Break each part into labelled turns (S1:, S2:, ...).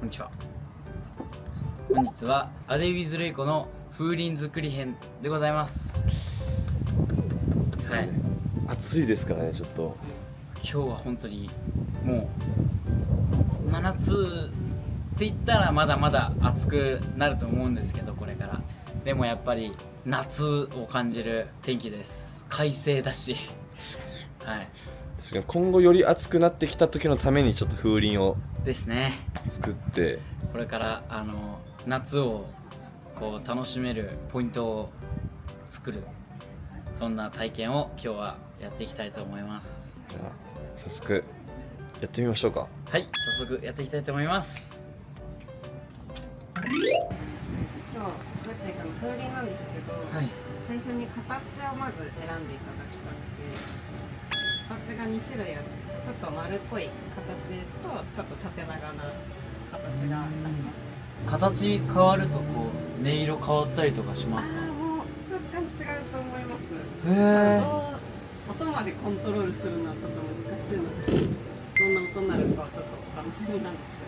S1: にちは。本日はアデイウィズレイコの風鈴作り編でございます。はい。
S2: 暑いですからね、ちょっと。
S1: 今日は本当にもう真夏って言ったらまだまだ暑くなると思うんですけど、これから。でもやっぱり夏を感じる天気です。快晴だし。はい。
S2: 確かに今後より暑くなってきた時のためにちょっと風鈴を
S1: ですね。
S2: 作って、
S1: これから夏をこう楽しめるポイントを作る、そんな体験を今日はやっていきたいと思います。
S2: じゃあ早速やってみましょうか。
S1: はい、早速やっていきたいと思います。
S3: 今日作っていくの風鈴なんですけど、
S1: はい、
S3: 最初に形をまず選んでいただきたくて、形が2種類あって、ちょっと丸っこい形とちょっと縦長な形があります。
S1: 形変わるとこう音色変わったりとかしますか？
S3: もう若干違うと思います。
S1: へえ。
S3: 音までコントロールするのはちょっと難しいので、どんな音になるかはちょっとお楽しみなんですけ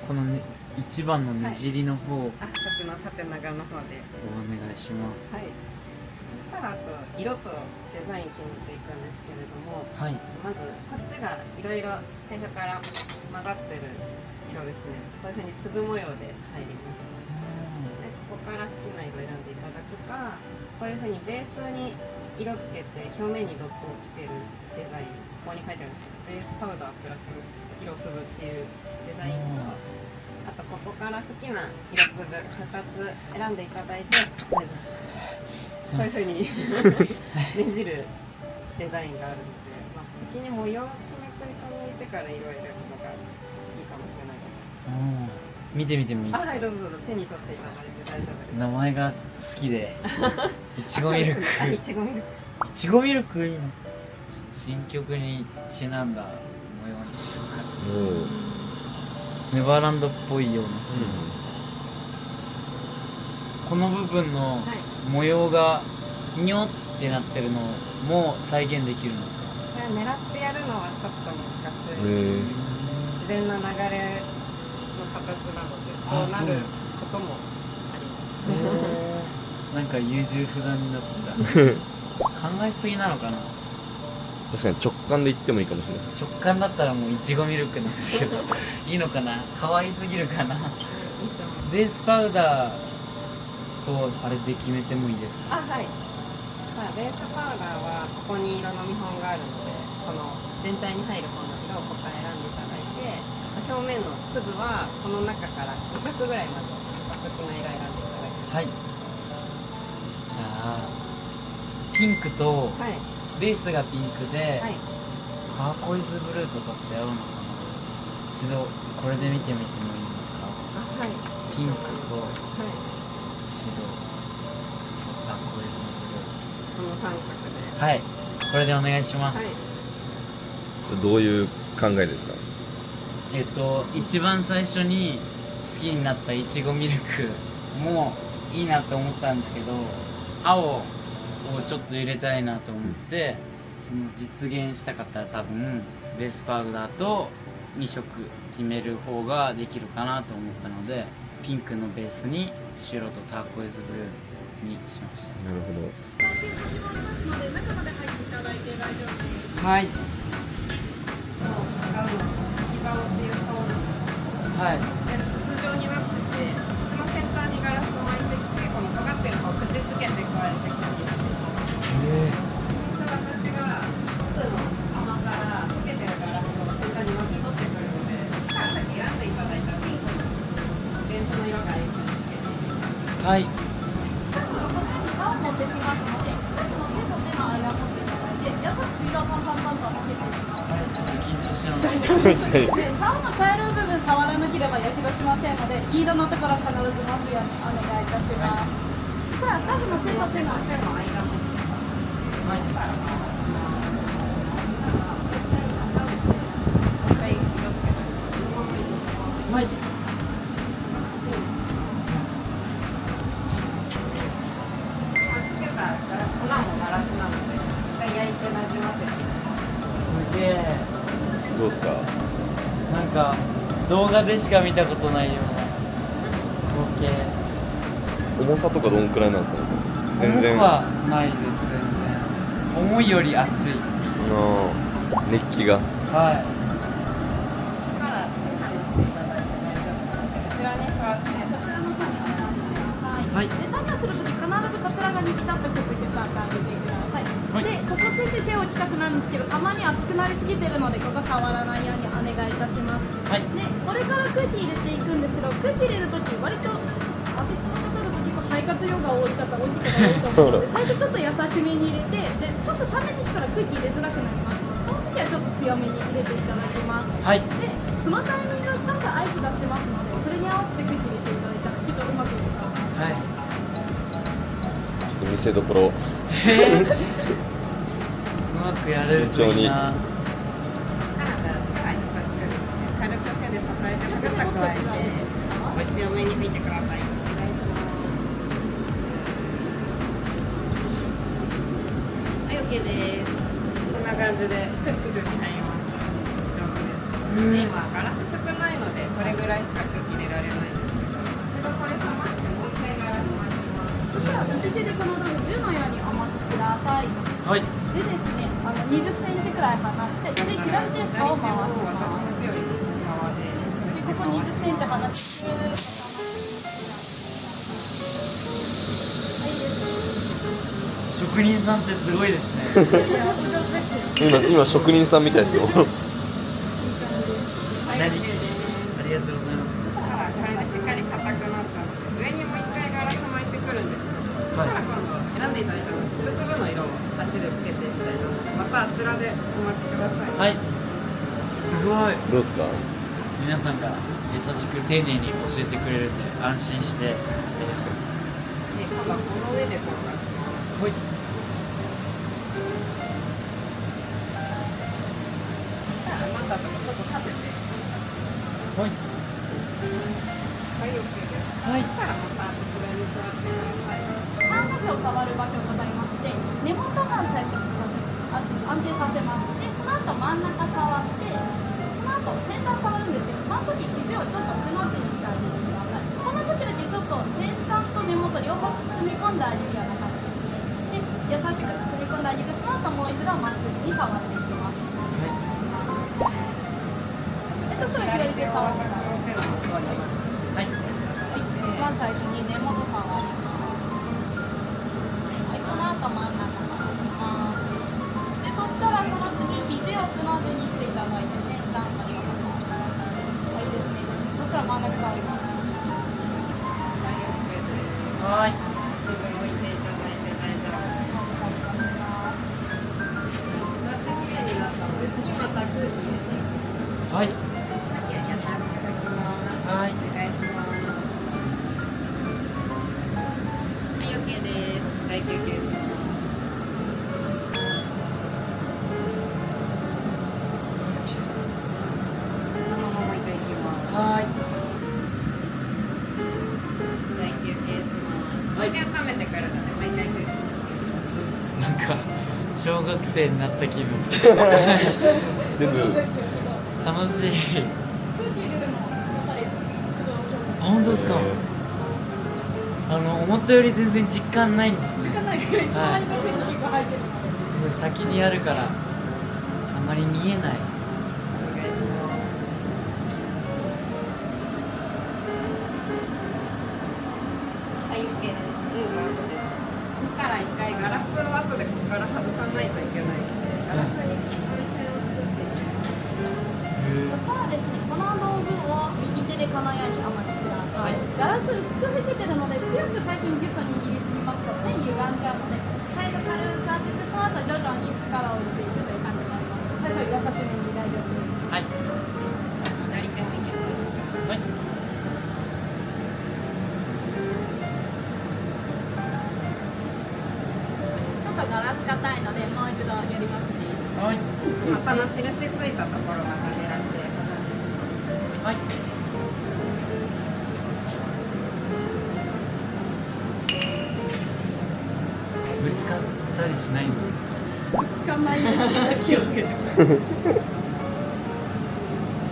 S3: ど。
S1: このね、一番のねじりの方を
S3: こっちの縦長の方で
S1: お願いします。
S3: はい。そしたらあと色とデザイン決めていくんですけれども、
S1: はい。
S3: まずこっちがいろいろ最初から混ざってる色ですね。こういうふうに粒模様で入ります。でここから好きな色選んでいただくか、こういうふうにベースに色つけて表面にドットをつけるデザイン、ここに書いてあるんですけど、ベースパウダープラス色粒っていうデザインと、あとここから好きな色粒2つ選んでいただいて、こういうふうにねじるデザインがあるので、先に模様を決めて一緒に入れてから色を入れるのがいいかもしれないです。
S1: 見てみてもいいですか？
S3: はい、どうぞどうぞ、手に取っていただいて大丈夫です。
S1: 名前が好きでいちごミルク
S3: いちごミルク。
S1: いちごミルクいいの。新曲にちなんだ模様にしようかな。ネバーランドっぽいような気がする。この部分の模様がにょってなってるのも再現できるんですか？
S3: これ狙ってやるのはちょっと難しい。自然な流れの形なので、そうなることもあります。
S1: なんか優柔不断になってきた。考えすぎなのかな。
S2: 確かに直感で言ってもいいかもしれないです。
S1: 直感だったらもういちごミルクなんですけどいいのかな。可愛すぎるかな。ベースパウダーとあれで決めてもいいですか？
S3: はい。ベースパウダーはここに色の見本があるので、この全体に入る方の色をここから選んでいただいて、表面の粒はこの中から2色ぐらいまでお好きな色選んでいただいて。
S1: はい。じゃあピンクと、
S3: はい。
S1: ベースがピンクで、
S3: はい。
S1: ターコイズブルーとかって合うのかな。一度これで見てみてもいいですか？
S3: はい。
S1: ピンクと
S3: はい。
S1: 白とターコイズ
S3: この3色で。
S1: ブルー。はい。これでお願いします。
S3: はい。
S2: どういう考えですか？
S1: 一番最初に好きになったいちごミルクもいいなと思ったんですけど、青をちょっと入れたいなと思って、その実現したかったら多分ベースパウダーと2色決める方ができるかなと思ったので、ピンクのベースに白とターコイズブルーにしました。
S2: なるほど。
S3: 中まで入っていただいて大丈夫です。
S1: はい。
S3: 使うのは木竿っていう竿なんです。
S1: はい。
S3: 筒状になってて、その先端にガラスを巻いてきて、この尖ってる方を口つけて加えてきて、私が奥の釜から溶けてるガラスを先端に巻き取ってくるので、そしたらさっき選んでいただいたピンクのベースの色から一緒につけていきます。
S1: はい。
S4: 竿を持ってきますので、さっきの手と手の間を持っていただいて、優しく色をパンパンパンとつけていきます。
S1: はい、ちょっと緊張してます。
S2: 確かに。
S4: で、竿の茶色い部分触らなければやけどしませんので、黄色のところ必ず待つようにお願いいたします。さあ、スタッフの手と手の
S3: 手の間も
S1: はい。
S3: はい、色つけてこのままいきます。
S1: はい。
S3: つけたら粉もガラスなので、一回焼いてなじませて。
S1: すげえ。
S2: どうですか？
S1: なんか動画でしか見たことないような光景。
S2: 重さとかどんくらいなんですかね。全然。
S1: 重くはないです全然。重いより熱い。
S2: 熱気が。
S1: はい。
S3: から手離していただいて大丈夫なので、こちらに座って
S4: こちらの方にお座りください。
S1: はい
S4: で作業するとき必ずこちら側にピタッとくっついて座ってあげてください。
S1: はい
S4: でここついて手を置きたくなるんですけど、たまに熱くなりすぎてるのでここ触らないようにお願いいたします。
S1: はい。
S4: でこれから空気入れていくんですけど、空気入れるとき割とアーティストの方だと結構肺活量が多い方多いと思うので、最初ちょっと優しめに入れて、でちょっと冷めてきたら空気入れづらくなります。その時はちょっと強めに入れていただきます。
S1: はい。
S4: でそのタイミングを3が合図出しますので、それに合わせて空気入れていただいたらちょっとうまくいくと思います。
S1: はい。
S2: 見せどころ。
S1: うまくやれるといいな。
S3: 体手は優しくですね、軽く手で支えて高さ加えて強めに拭いてください。お願いします。はい、OK です。こんな感じでしっかり空気入りました。上手です。で今ガラス少ないのでこれぐらいしか空気入れられないんですけど、一度これ冷ましてもう一回ガラス回します。
S4: そしたら右手でこの道具10のようにお持ちください。
S1: はい。
S4: でですね、20センチくらい離して、で左手竿を回し
S3: 私
S4: ま
S3: の手より側で。
S4: す。でここ20センチ離して、はいです。
S1: 職人さんってすごいですね。
S4: いやお上手ですよ。
S2: 今職人さんみたいですよ。
S4: いい感じです。
S3: はい、
S1: 何
S3: OK です。
S1: ありがとうございます。
S3: そしたらこれでしっかり硬くなったので、上にもう一回ガラス巻いてくるんです。そしたら今度選んでいただいたのつぶつぶの色をあっちでつけていきたいなので、またあちらでお待ちください。
S1: はい。すごい。
S2: どうですか。
S1: 皆さんが優しく丁寧に教えてくれるんで安心してやります。
S3: で今度はこの上で転がします。
S1: はい。
S3: そしたら余ったとこちょっと立てて、
S1: はい。
S3: はい、OK です。
S1: はい
S3: そしたらまたこちらに座ってください。
S4: 3箇所触る場所ございまして、根元が最初に安定させます。でその後真ん中触って、その後先端触るんですけど、その時肘をちょっとくの字にしてあげてください。この時だけちょっと先端と根元両方包み込んであげるような感じですね。で優しく包み込んであげて、その後もう一度まっすぐに触っていきます。でそしたら左手触ってください。
S1: はい。
S4: はい、まず最初に根元触ります。はい、その後真ん中触ります。で、そしたらその次、肘をくの字にしていただいて、先端まで触ります。はい、ですね。そしたら真ん中触ります。
S1: はい。
S3: すぐ置いていただいて大丈夫です。
S4: 触り出します。
S3: こうやって綺麗になったので、次また空気入れて、
S1: はい。
S3: さっきより優しく拭きます。
S1: はい。
S3: お願いします。はい、OK です。大休憩します。このまま一回いきます。
S1: はい。
S3: 大休憩します。
S1: はい
S3: 一回温めてからだね。毎回休憩。
S1: なんか小学生になった気分。
S2: 全部
S4: そうですよ、すごい。
S1: 楽しい。
S4: 空気入れるの、やっぱり、すごいお上手。
S1: あ、本当ですか。思ったより全然実感ないんですね。
S4: 時間ないけど、いつの間にか空気結構入ってるので。
S1: すごい先にやるからあまり見えない。
S3: お願いします。はい、OK です。そしたら一回ガラスを後でここから外さないといけないので、ガラスに置いてを作っていきます。
S4: そしたらですね、この道具を右手でこのようにお持ちください。ガラス薄く吹けてるので、強く最初にギュッと握りすぎますと線歪んじゃうので、最初軽く当てて、その後徐々に力を入れていくという感じになります。最初は優しめに大丈夫です。
S1: はい。
S3: 左手もいけそうですか？
S1: はい。
S4: ちょっとガラス硬いので、もう一度やりますね。
S1: はい。
S3: またの印ついたところがはめられて、
S1: はい。ぶつかったりしないんですか。
S4: ぶつかんないように
S3: 気をつけてください。
S4: そ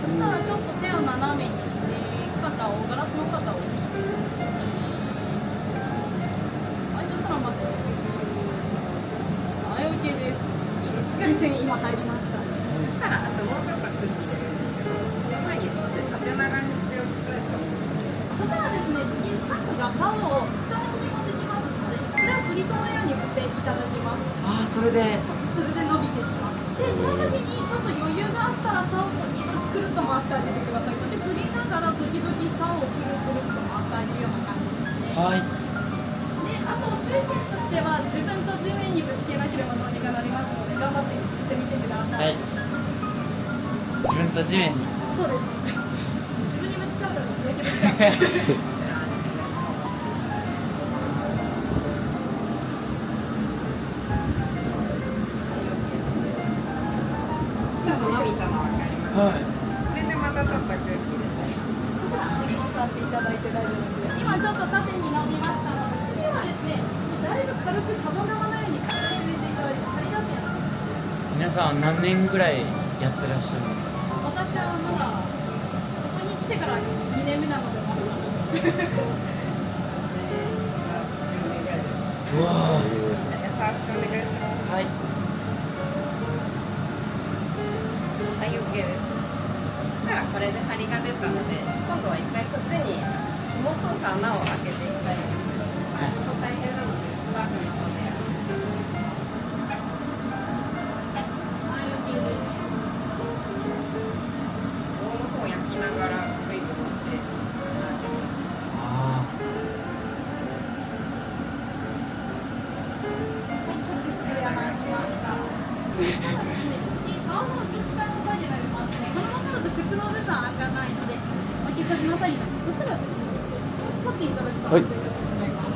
S4: したらちょっと手を斜めにをガラスの方を押してください。はい、そしたらまずはい、OK です。しっかり線今入りました。
S3: そしたらあともうちょっと空気入れるんですけど、その前に少し縦長にしておきたいと思います。
S4: そしたらですね、次スタッフが竿を下向きに持ってきますので、それを振り子のように振っていただきます。
S1: ああそれで
S4: それで伸びていきます。で、その時にちょっと余裕があったら竿を時々くるっと回してあげてください。で、振りながら時々竿をくるくるっと回してあげるような感じですね。
S1: はい。
S4: で、あと注意点としては自分と地面にぶつけなければどうにかなりますので頑張って振ってみてください。
S1: はい。自分と地面に。
S4: そうです。自分にぶつかるとやけどしちゃう。
S3: ちょっと伸びたの分かります。
S1: はい。
S3: これでまたちょっと空気入れたい。
S4: 触っていただいて大丈夫です。今ちょっと縦に伸びましたので、次はですね、だいぶ軽くシャボ玉のように軽く入れていただいて張り出すような感じです。
S1: 皆さんは何年ぐらいやってらっしゃるんですか？
S4: 私はまだここに来てから2年目なのでまだなんです。
S1: うわー。
S3: 優しくお願いします。
S1: はい。
S3: はい、OK です。そしたらこれで針が出たので、今度は一回こっちに紐と穴を開けていきたいんですけど、ちょっと大変なので、スタッフの方でやる。
S4: はい、OK です。
S3: 棒の方を焼きながらグイグイして、
S1: あ
S4: はい、これでしっかり穴開きました。次、竿の内側のサイドになりますね。このままだと口の部分開かないので、巻き腰のサイドになります。そしたらですね、取っていただくと安全だと思います。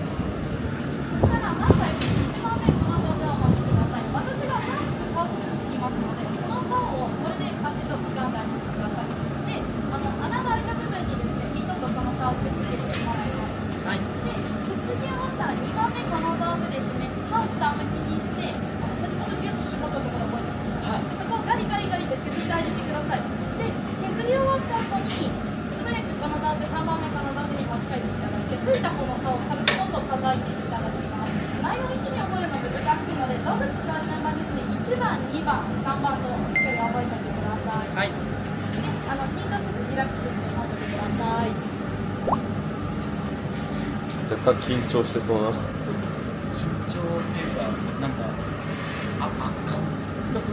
S4: そしたら、まず最初に1番目、この動画をお待ちください。私が新しく竿を作ってきますので、その竿をこれでパシッと掴んであげてください。で、穴が開いた部分にですね、ピンとその竿をくっつけてもらいます。
S1: あ。はい。
S4: で、くっつき終わったら2番目この道具ですね、刃を下向きにして、先ほどギュッと絞ったところを覚えてください。そこをガリガリガリで削ってあげてください。で、削り終わった後に、素早くこの道具、3番目この道具に持ち帰っていただいて、吹いた方の竿を軽くもっと叩いていただきます。内容一に覚えるの難しいので、道具使う順番ですね、1番、2番、3番としっかり覚えておいてください。
S1: はい。
S4: で、緊張せずリラックスして待っててください。
S2: 若干緊張してそうな。
S1: 緊張っていうかなんか圧巻。ちょっと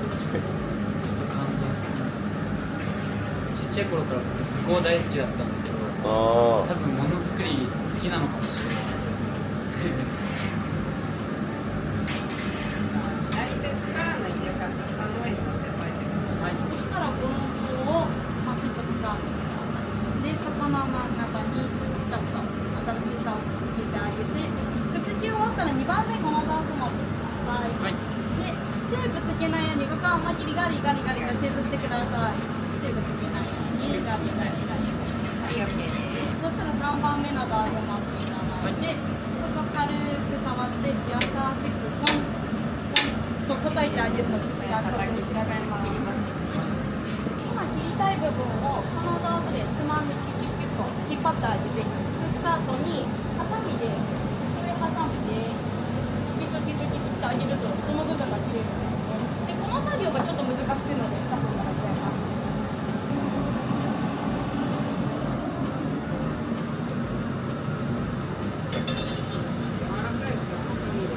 S1: 感動してます。ちっちゃい頃から僕図工大好きだったんですけど、
S2: あ
S1: 多分ものづくり好きなのかもしれない。
S3: 左手力の入れ方、下の上に乗せておいてください。
S1: はい。
S4: そしたらこの棒をパシッと掴んでください。で、そこの真ん中にちょっと新しい竿をつけてあげて、くっつき終わったら2番目この道具持ってください。
S1: はい。
S4: で、手ぶつけないように股間を思いっきりガリガリガリと削ってください。手ぶつけないようにガリガリガリ。
S3: はい、OK です。
S4: そしたら3番目の道具持っていただいて、ここ軽く触って優しくポンポンと叩いてあげると口が
S3: 叩き切らないまま切ります。
S4: 今切りたい部分をこの道具でつまんでキュキュキュッと引っ張ってあげて薄くした後にハサミで上ハサミでキュキュキュキュキュってあげるとその部分が切れるんですね。でこの作業がちょっと難しいのでスタッフにもらっちゃいます。
S3: 柔らかいとハサミで。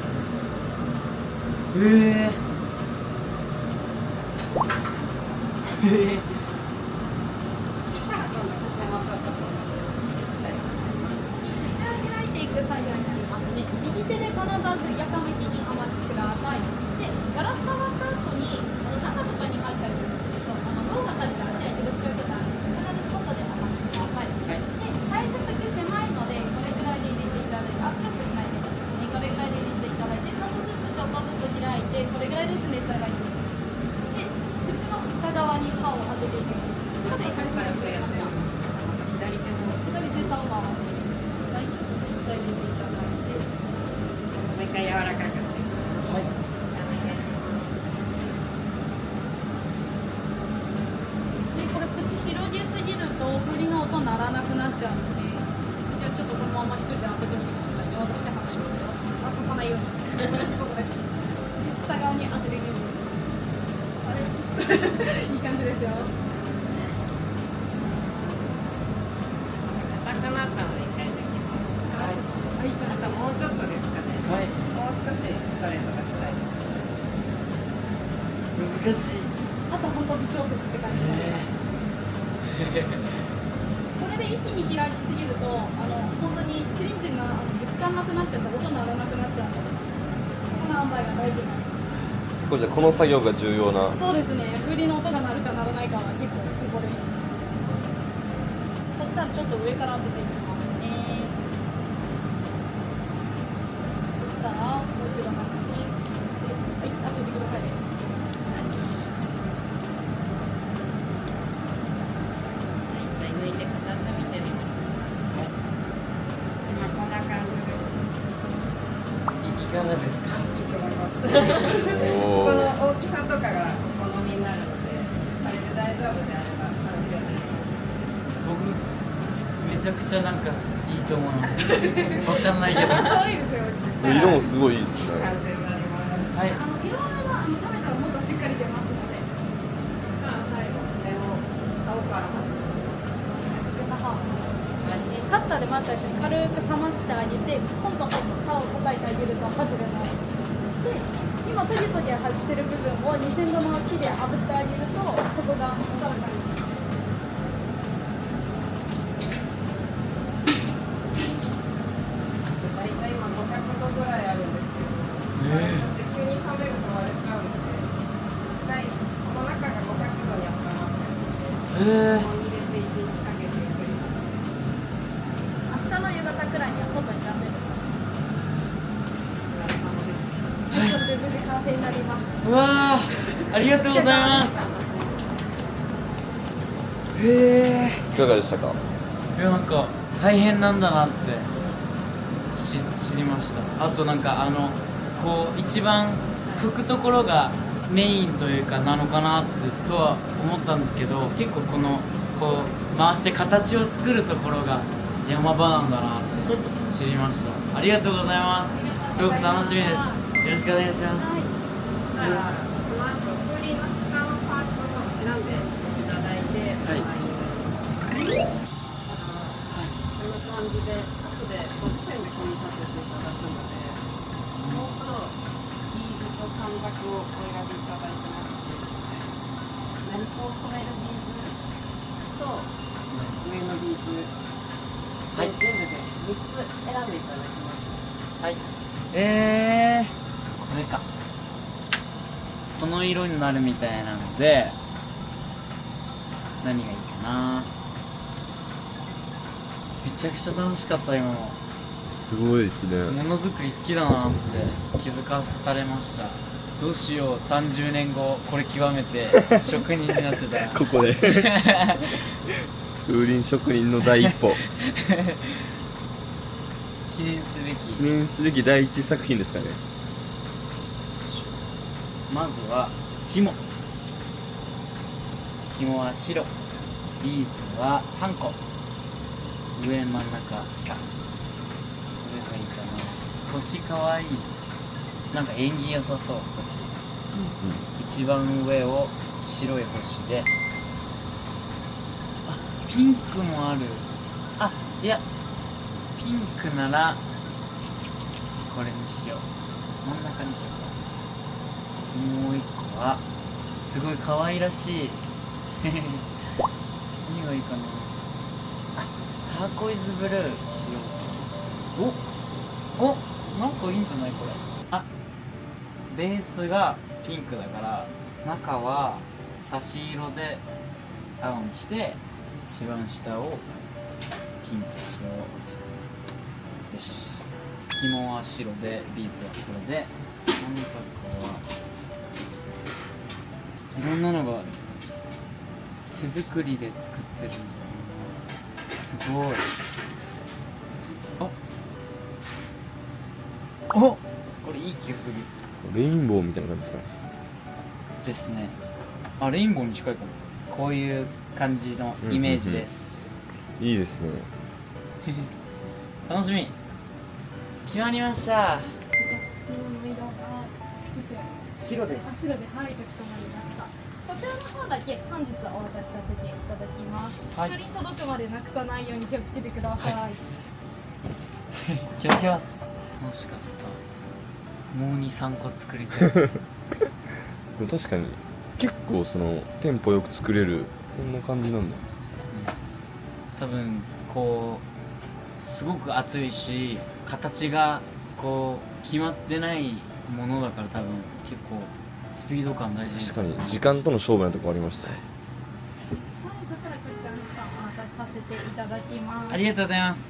S3: そしたら今度口元と
S4: 口を開いていく作業になりますね。右手でこの道具やかめきにお待ちください。でガラス触った後に中とかに入ったりとかすると脳が垂れて足やけどしちゃうことあるので必ず外でお待ちください。
S1: はい。
S4: で最初口狭いのでこれぐらいで入れていただいてプレスしないで、これぐらいで入れていただいてちょっとずつ開いてこれちゃうので、じゃあちょっとこのまま一人で当ててみてください。じゃあ私手離しますよ。あ、刺さないように。ここです。で下側に当てるイメージです。下です。いい感じですよ。
S3: 硬くなったので一回できます。
S4: あ、いい感じ。
S3: あともうちょっとですかね。
S1: はい。
S3: もう少しストレートがしたいです。
S1: 難しい。
S4: あと本当微調節って感じになります。これで一気に開きすぎると、本当にチリンチリンがぶつかんなくなっちゃって音鳴らなくなっちゃうので、この塩梅が大事なんです。
S2: これじゃあこの作業が重要な。
S4: そうですね。風鈴の音が鳴るか鳴らないかは結構ここです。そしたらちょっと上から当てていきますね。そしたらもう一度中に、はい、当ててくださいね。
S3: 一回抜いて片手見てみます。今こんな感じです。
S1: いかがですか？
S3: いいと思います。この
S2: おー。
S3: 大きさとかがお好みになるので、それで大丈夫であれば完成です。
S1: 僕めちゃくちゃなんかいいと思います。わかんないけど。
S4: 可愛いですよ。
S2: 色もすごいいいですね。
S3: 完成になります。
S1: はい。
S4: 色合いは冷めたらもっとしっかり出ますので。
S3: さあ最後これを竿から外して
S4: カッターでまず最初に軽く冷ましてあげて、ポンと竿を叩いてあげると外れます。で、今トゲトゲしてる部分を2000度の火で炙ってあげると、そこが硬くなります。
S3: 大体今500度ぐらいあるんですけど、急に冷めると割れちゃうので、一回この中が500度に温まってるので、ここに入れて1日かけてゆっくり
S4: 明日の夕方くらいには外に出せる。
S3: お疲れ様です。
S4: これで無事完成になります。
S1: うわー、ありがとうございます。へ
S2: いかがでしたか？
S1: え。なんか大変なんだなって知りました。あとなんかこう一番拭くところがメインというかなのかなってとは思ったんですけど、結構このこう回して形を作るところが山場なんだなって知りました。ありがとうございます。すごく楽しみです。よろしくお願いします。
S3: そしたら、この後風鈴の下のパーツを選んでいただいて、
S1: はい
S3: こんな感じで、後でご自身で組み立てていただくので、もうとビーズと短冊をお選びいただいてまして、何かを留めるビーズと上のビーズ、
S1: はい
S3: 全部で3つ選んでいただきます。
S1: はい。これか。この色になるみたいなので、何がいいかな。めちゃくちゃ楽しかった今の。
S2: すごいですね。
S1: ものづくり好きだなって気づかされました。どうしよう、30年後これ極めて職人になってたら。
S2: ここで風鈴職人の第一歩。
S1: 記念すべき。
S2: 記念すべき第一作品ですかね。
S1: まずは紐は白、ビーズは3個、上真ん中下、どれがいいかな。星かわいい、なんか縁起良さそう。星、一番上を白い星で、あ、ピンクもある。あ、いやピンクならこれにしよう。真ん中にしようか。もう一個はすごい可愛らしい何がいいかな。あ、ターコイズブルーしよう。おなんかいいんじゃないこれ。あ、ベースがピンクだから中は差し色で青にして一番下をピンクしよう。よし、紐は白でビーズは黒で、短冊はいろんなのがある。手作りで作ってるんだよな。すごい。お、これいい気がする。
S2: レインボーみたいな感じですかね。
S1: ですね。あ、レインボーに近いかも。こういう感じのイメージです。
S2: いいですね。
S1: 楽しみ。決まりました。
S4: 色が
S1: 白です。
S4: 白で、はい、かしこまりました。こちらの方だけ本日はお渡しさせていただきます。
S1: はい
S4: 作りに届くまでなくさないように気をつけてください。
S1: はい気をつけます。楽しかった。もう2、3個作りたい。
S2: でも確かに結構そのテンポよく作れるこんな感じなんだ。
S1: 多分こうすごく熱いし形がこう決まってないものだから多分結構スピード感大事。
S2: 確かに時間との勝負なとこありましたね。
S4: はい、そしたらこちらの方お渡しさせていただきます。
S1: ありがとうございます。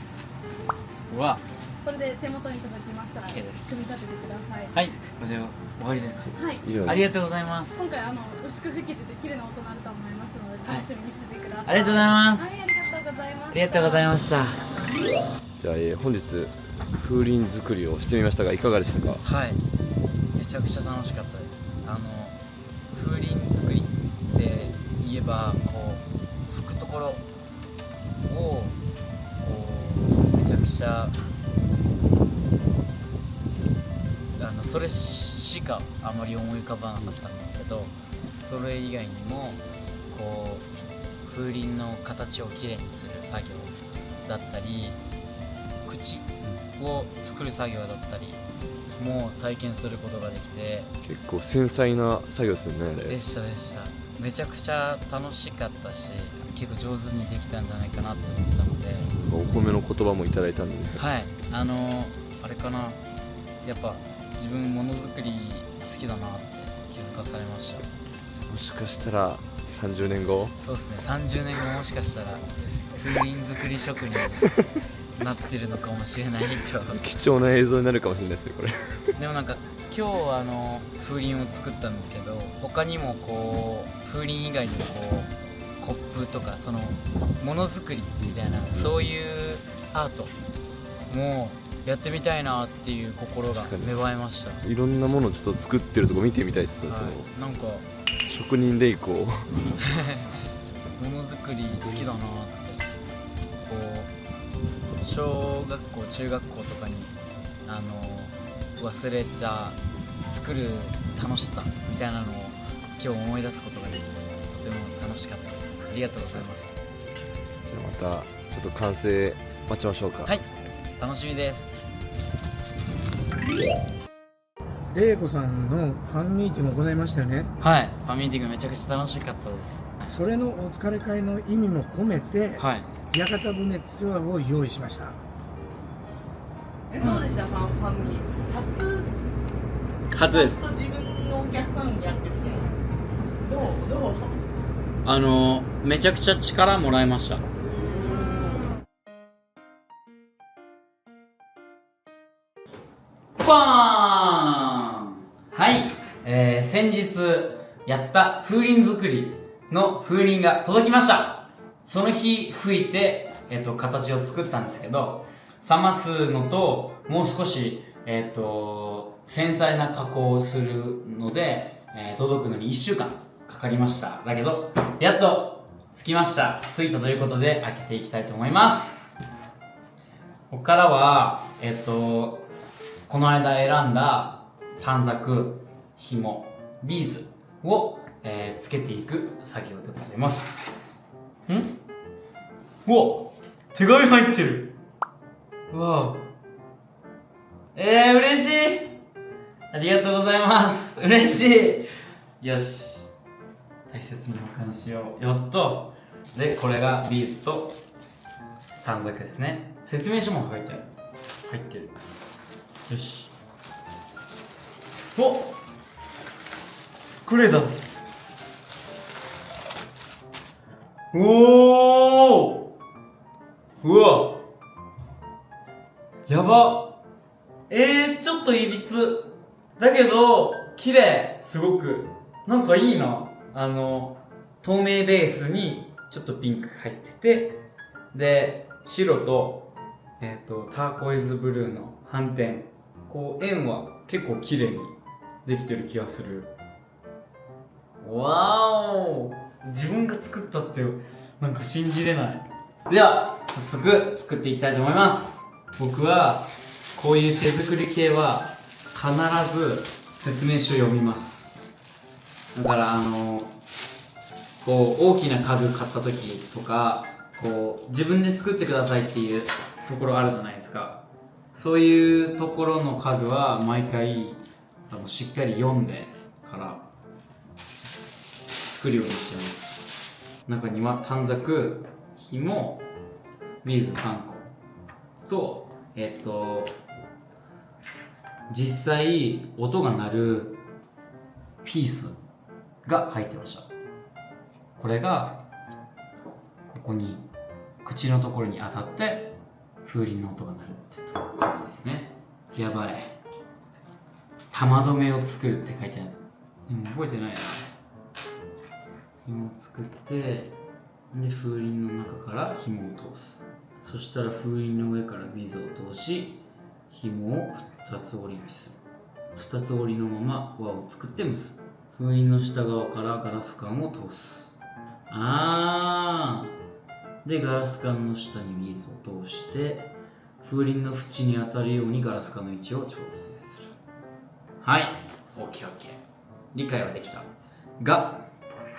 S1: うわ、
S4: これで手元に届きましたら
S1: OK です
S4: 組み立ててください。
S1: はい、これで終わりですか。
S4: はい。
S2: 以上です。
S1: ありがとうございます。
S4: 今回薄く吹けてて綺麗な音になると思いますので楽しみにしててください。
S1: ありがとうございます。
S4: はい、ありがとうございました。
S1: ありがとうございました。
S2: じゃあ、本日風鈴作りをしてみましたがいかがでしたか？
S1: はい、めちゃくちゃ楽しかったです。風鈴作りって言えばこう吹くところをこうめちゃくちゃそれしかあまり思い浮かばなかったんですけど、それ以外にもこう風鈴の形をきれいにする作業だったり口を作る作業だったりも体験することができて、
S2: 結構繊細な作業ですよねあれ。
S1: でした。めちゃくちゃ楽しかったし結構上手にできたんじゃないかなと思ったので、
S2: お褒めの言葉もいただいたんで、ね、
S1: はい、あれかな、やっぱ自分ものづくり好きだなって気づかされました。
S2: もしかしたら30年後
S1: そうですね、30年後もしかしたら風鈴作り職人になってるのかもしれないと
S2: 貴重な映像になるかもしれないですよこれ。
S1: でもなんか今日風鈴を作ったんですけど、他にもこう風鈴以外にもこうコップとかそのものづくりみたいな、そういうアートもやってみたいなっていう心が芽生えました。
S2: いろんなものをちょっと作ってるとこ見てみたいですね、
S1: はい、なんか
S2: 職人レイコ
S1: ものづくり好きだなって、こう小学校中学校とかに忘れた作る楽しさみたいなのを今日思い出すことができてとても楽しかったです。ありがとうございます。
S2: じゃあまたちょっと完成待ちましょうか。
S1: はい、楽しみです。
S5: 玲子さんのファンミーティングを行いましたよね。
S1: はい、ファンミーティングめちゃくちゃ楽しかったです。
S5: それのお疲れ会の意味も込めて、
S1: はい、
S5: 屋形船ツアーを用意しました。
S3: どうでした、ファンミ
S1: 初です。
S3: 自分のお客さんにやってみてどう
S1: めちゃくちゃ力もらいました。バーン。はい、先日やった風鈴作りの風鈴が届きました。その日吹いて、形を作ったんですけど、冷ますのともう少し、繊細な加工をするので、届くのに1週間かかりました。だけどやっと着きました。着いたということで開けていきたいと思います。ここからはこの間選んだ短冊、紐、ビーズを、つけていく作業でございます。うわ、手紙入ってる。うわ、嬉しい。ありがとうございます。嬉しい。よし、大切に保管しよう。やっと。で、これがビーズと短冊ですね。説明書も書いてある。入ってる。よし。お、これだ。おー、うわ、やば。ちょっといびつだけど綺麗。すごくなんかいいな。透明ベースにちょっとピンク入ってて、で白とターコイズブルーの斑点、こう円は結構綺麗にできてる気がする。わーお、自分が作ったってなんか信じれない。では早速作っていきたいと思います。僕はこういう手作り系は必ず説明書読みます。だからこう大きな家具買った時とか、こう自分で作ってくださいっていうところあるじゃないですか。そういうところの家具は毎回しっかり読んでから作るようにしてます。中には短冊、紐、ビーズ3個と実際音が鳴るピースが入ってました。これがここに口のところに当たって風鈴の音が鳴るって感じですね。やばい。玉止めを作るって書いてある。でも覚えてないな。紐を作ってで風鈴の中から紐を通す。そしたら風鈴の上からビーズを通し紐を2つ折りにする。2つ折りのまま輪を作って結ぶ。風鈴の下側からガラス管を通す。でガラス管の下にビーズを通して風鈴の縁に当たるようにガラス管の位置を調整する。はい、OKOK。理解はできた。が、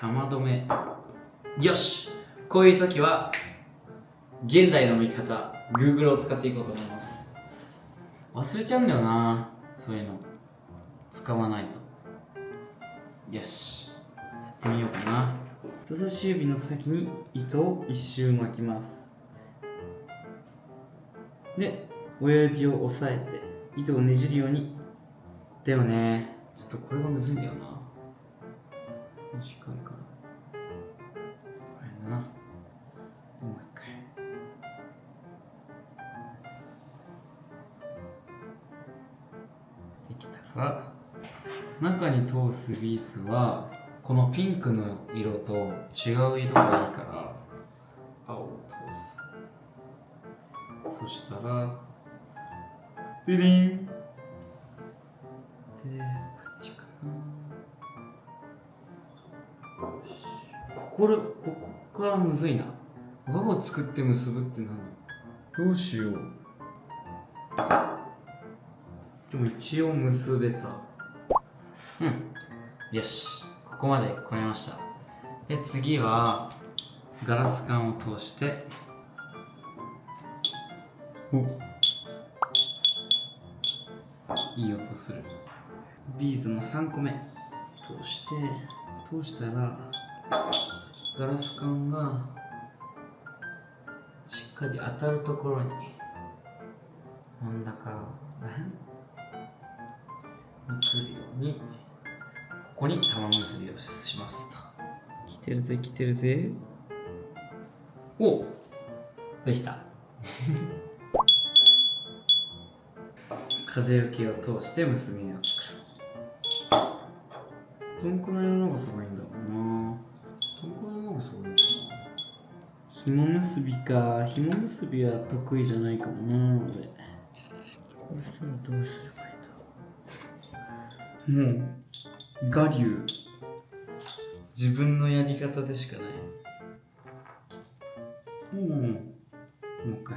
S1: 玉止め。よし、こういう時は現代の見方、Google を使っていこうと思います。忘れちゃうんだよな、そういうの使わないと。よし、やってみようかな。人差し指の先に糸を一周巻きます。で、親指を押さえて糸をねじるように。だよね、ちょっとこれがむずいんだよな。短いからこれだな。もう一回。できたから、中に通すビーズはこのピンクの色と違う色がいいから青を通す。そしたらデリンで、こっちかな。よし、ここからむずいな。輪を作って結ぶって何？どうしよう。でも一応結べた。よし、ここまで来れました。で、次はガラス管を通していい音する。ビーズの3個目通したらガラス管がしっかり当たるところに真ん中に来るように、ここに玉結びをしますと。来てるぜ来てるぜ。お、できた。風受けを通して結び目を作る。どんくらいの長さがいいんだろうな。どんくらいの長さがいいんだろうな。紐結びか。紐結びは得意じゃないかもな、俺。こうしたらどうすればいいんだろう。もう我流。自分のやり方でしかない。もう一回。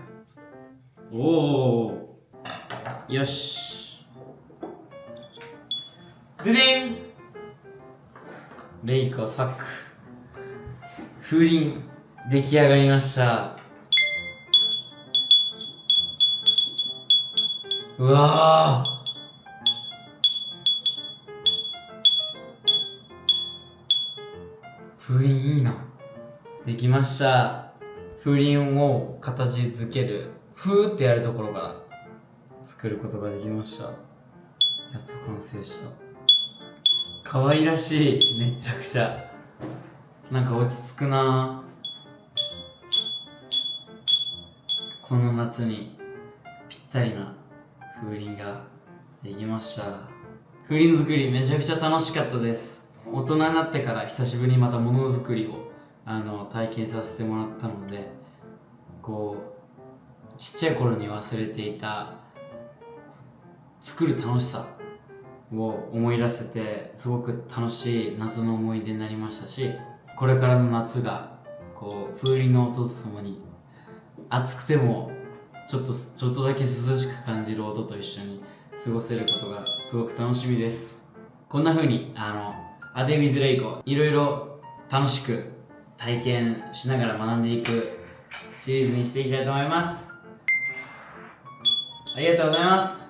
S1: おお、よし。ででん。レイコサック風鈴出来上がりました。うわー、風鈴いいな。できました。風鈴を形づける、ふーってやるところから作ることができました。やっと完成した。可愛らしい。めちゃくちゃなんか落ち着くな。この夏にぴったりな風鈴ができました。風鈴作りめちゃくちゃ楽しかったです。大人になってから久しぶりにまたものづくりを体験させてもらったので、こうちっちゃい頃に忘れていた作る楽しさを思い出せて、すごく楽しい夏の思い出になりましたし、これからの夏がこう風鈴の音とともに暑くてもちょっとだけ涼しく感じる音と一緒に過ごせることがすごく楽しみです。こんな風にアデウィズレイコいろいろ楽しく体験しながら学んでいくシリーズにしていきたいと思います。ありがとうございます。